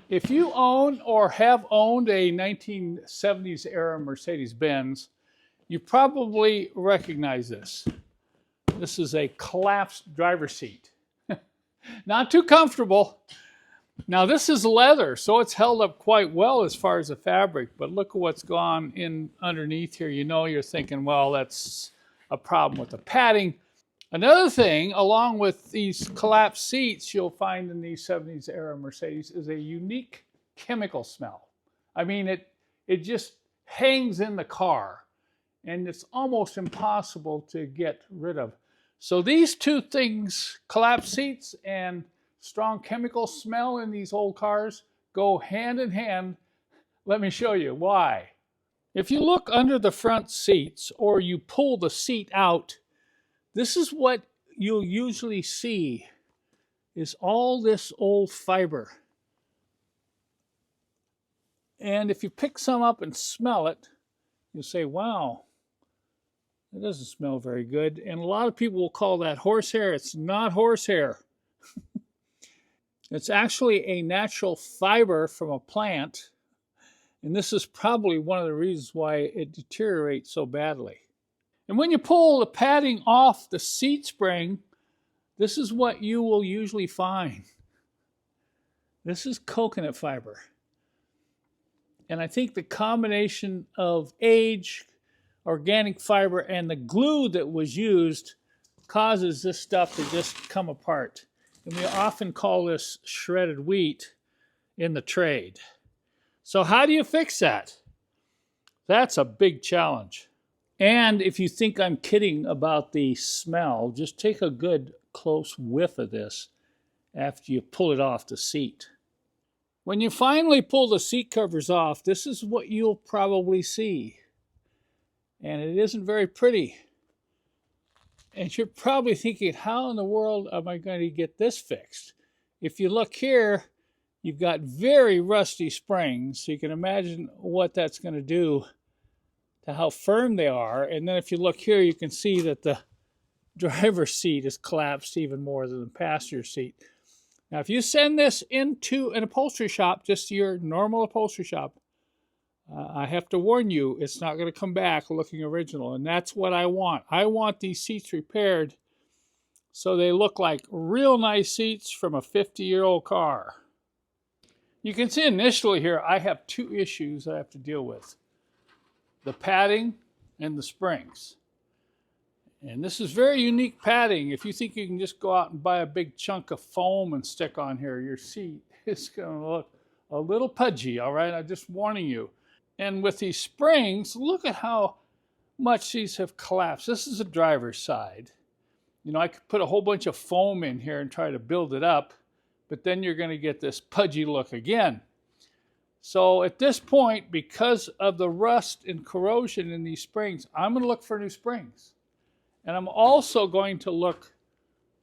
If you own or have owned a 1970s era Mercedes-Benz, you probably recognize this. This is a collapsed driver's seat. Not too comfortable. Now this is leather, so it's held up quite well as far as the fabric, but look at what's gone in underneath here. You know, you're thinking, well, that's a problem with the padding. Another thing, along with these collapsed seats you'll find in these 70s era Mercedes, is a unique chemical smell. I mean, it just hangs in the car, and it's almost impossible to get rid of. So these two things, collapsed seats and strong chemical smell in these old cars, go hand in hand. Let me show you why. If you look under the front seats or you pull the seat out, this is what you'll usually see, is all this old fiber. And if you pick some up and smell it, you'll say, wow, it doesn't smell very good. And a lot of people will call that horsehair. It's not horsehair. It's actually a natural fiber from a plant. And this is probably one of the reasons why it deteriorates so badly. And when you pull the padding off the seat spring, this is what you will usually find. This is coconut fiber. And I think the combination of age, organic fiber, and the glue that was used causes this stuff to just come apart. And we often call this shredded wheat in the trade. So how do you fix that? That's a big challenge. And if you think I'm kidding about the smell, just take a good close whiff of this after you pull it off the seat. When you finally pull the seat covers off, this is what you'll probably see. And it isn't very pretty. And you're probably thinking, how in the world am I going to get this fixed? If you look here, you've got very rusty springs, so you can imagine what that's going to do to how firm they are. And then if you look here, you can see that the driver's seat is collapsed even more than the passenger seat. Now, if you send this into an upholstery shop, just your normal upholstery shop, I have to warn you, it's not going to come back looking original. And that's what I want. I want these seats repaired so they look like real nice seats from a 50-year-old car. You can see initially here, I have two issues I have to deal with: the padding and the springs. And this is very unique padding. If you think you can just go out and buy a big chunk of foam and stick on here, your seat is going to look a little pudgy, all right? I'm just warning you. And with these springs, look at how much these have collapsed. This is the driver's side. You know, I could put a whole bunch of foam in here and try to build it up, but then you're going to get this pudgy look again. So at this point, because of the rust and corrosion in these springs, I'm going to look for new springs. And I'm also going to look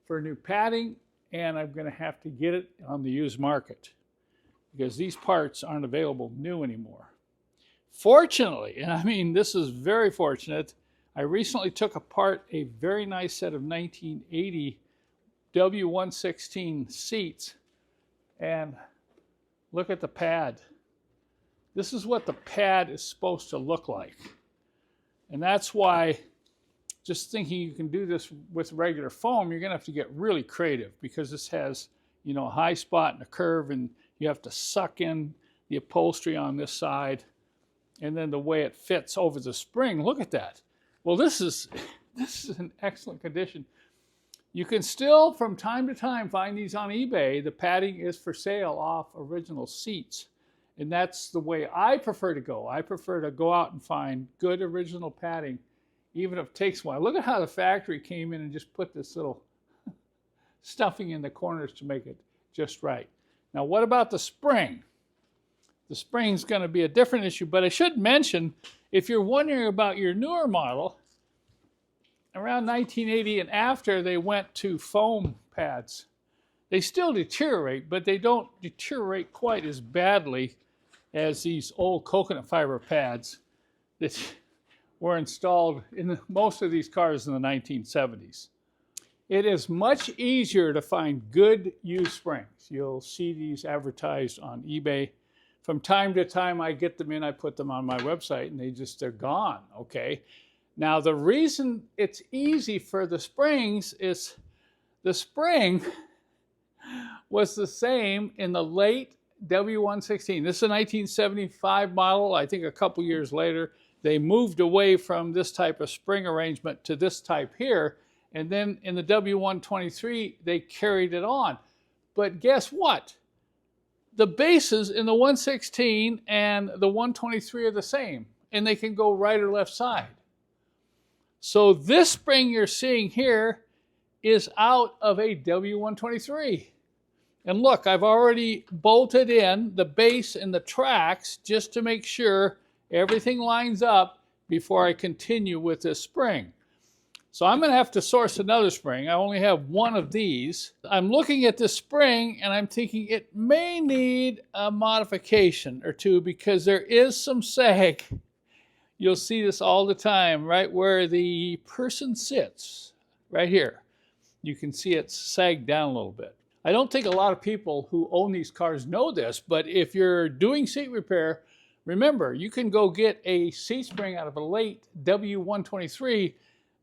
for new padding, and I'm going to have to get it on the used market because these parts aren't available new anymore. Fortunately, and I mean this is very fortunate, I recently took apart a very nice set of 1980 W116 seats, and look at the pad. This is what the pad is supposed to look like. And that's why, just thinking you can do this with regular foam, you're going to have to get really creative because this has, you know, a high spot and a curve, and you have to suck in the upholstery on this side, and then the way it fits over the spring. Look at that. Well, this is in excellent condition. You can still, from time to time, find these on eBay. The padding is for sale off original seats. And that's the way I prefer to go. I prefer to go out and find good original padding, even if it takes a while. Look at how the factory came in and just put this little stuffing in the corners to make it just right. Now, what about the spring? The spring's going to be a different issue, but I should mention, if you're wondering about your newer model, around 1980 and after, they went to foam pads. They still deteriorate, but they don't deteriorate quite as badly as these old coconut fiber pads that were installed in most of these cars in the 1970s. It is much easier to find good used springs. You'll see these advertised on eBay. From time to time, I get them in, I put them on my website, and they're gone, okay? Now, the reason it's easy for the springs is the spring was the same in the late W116. This is a 1975 model. I think a couple years later, they moved away from this type of spring arrangement to this type here. And then in the W123, they carried it on. But guess what? The bases in the 116 and the 123 are the same, and they can go right or left side. So this spring you're seeing here is out of a W123. And look, I've already bolted in the base and the tracks just to make sure everything lines up before I continue with this spring. So I'm going to have to source another spring. I only have one of these. I'm looking at this spring and I'm thinking it may need a modification or two because there is some sag. You'll see this all the time, right where the person sits, right here. You can see it's sagged down a little bit. I don't think a lot of people who own these cars know this, but if you're doing seat repair, remember, you can go get a seat spring out of a late W123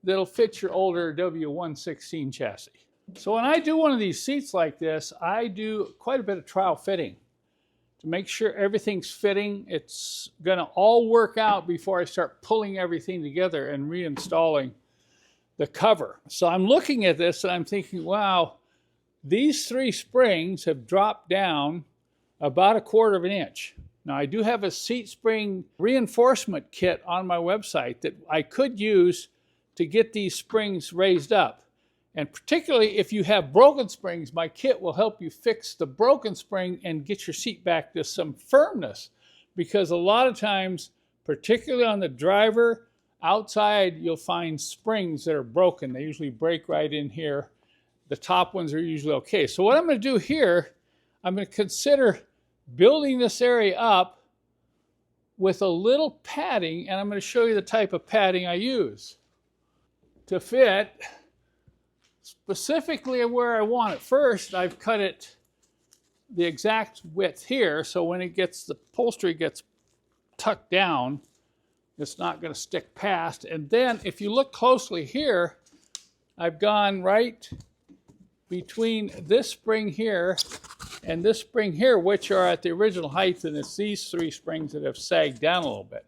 that'll fit your older W116 chassis. So when I do one of these seats like this, I do quite a bit of trial fitting to make sure everything's fitting. It's gonna all work out before I start pulling everything together and reinstalling the cover. So I'm looking at this and I'm thinking, wow, these three springs have dropped down about 1/4 inch. Now I do have a seat spring reinforcement kit on my website that I could use to get these springs raised up. And particularly if you have broken springs, my kit will help you fix the broken spring and get your seat back to some firmness. Because a lot of times, particularly on the driver, outside you'll find springs that are broken. They usually break right in here. The top ones are usually okay. So what I'm going to do here, I'm going to consider building this area up with a little padding, and I'm going to show you the type of padding I use to fit specifically where I want it. First, I've cut it the exact width here, so when the upholstery gets tucked down, it's not going to stick past. And then if you look closely here, I've gone right between this spring here and this spring here, which are at the original height, and it's these three springs that have sagged down a little bit.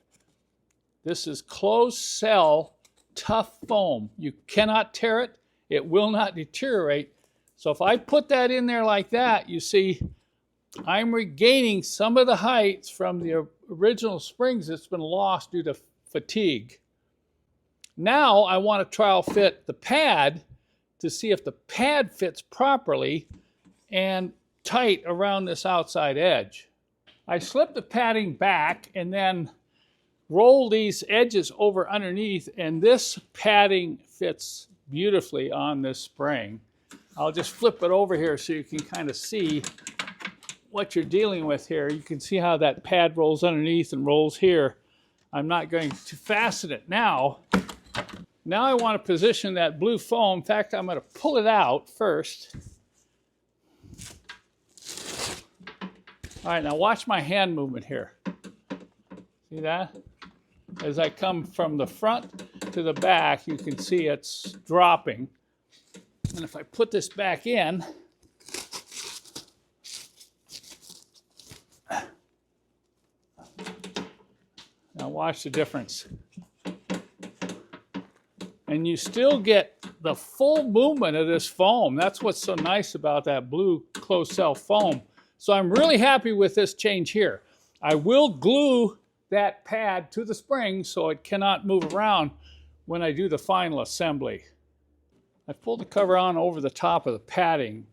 This is closed cell tough foam. You cannot tear it. It will not deteriorate. So if I put that in there like that, you see I'm regaining some of the height from the original springs that's been lost due to fatigue. Now I want to trial fit the pad to see if the pad fits properly and tight around this outside edge. I slip the padding back and then roll these edges over underneath, and this padding fits beautifully on this spring. I'll just flip it over here so you can kind of see what you're dealing with here. You can see how that pad rolls underneath and rolls here. I'm not going to fasten it now. Now I want to position that blue foam. In fact, I'm going to pull it out first. All right, now watch my hand movement here. See that? As I come from the front to the back, you can see it's dropping. And if I put this back in, now watch the difference. And you still get the full movement of this foam. That's what's so nice about that blue closed cell foam. So I'm really happy with this change here. I will glue that pad to the spring so it cannot move around when I do the final assembly. I pulled the cover on over the top of the padding,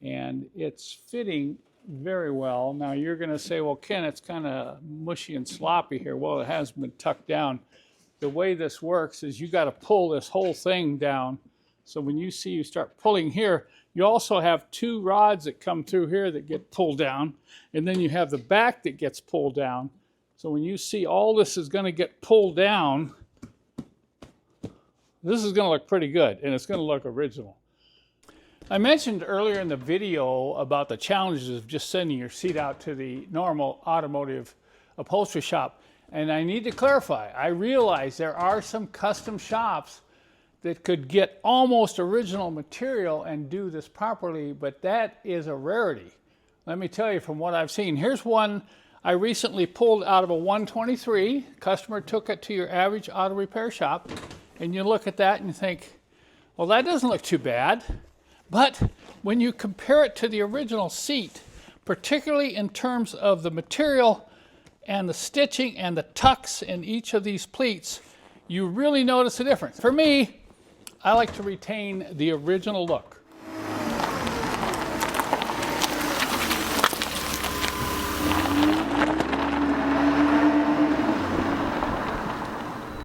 and it's fitting very well. Now you're going to say, well, Ken, it's kind of mushy and sloppy here. Well, it has been tucked down. The way this works is you got to pull this whole thing down. So when you see you start pulling here, you also have two rods that come through here that get pulled down, and then you have the back that gets pulled down. So when you see all this is going to get pulled down, This is going to look pretty good, and it's going to look original. I mentioned earlier in the video about the challenges of just sending your seat out to the normal automotive upholstery shop. And I need to clarify, I realize there are some custom shops that could get almost original material and do this properly, but that is a rarity. Let me tell you from what I've seen. Here's one I recently pulled out of a 123. Customer took it to your average auto repair shop, and you look at that and you think, well, that doesn't look too bad. But when you compare it to the original seat, particularly in terms of the material and the stitching and the tucks in each of these pleats, you really notice a difference. For me, I like to retain the original look.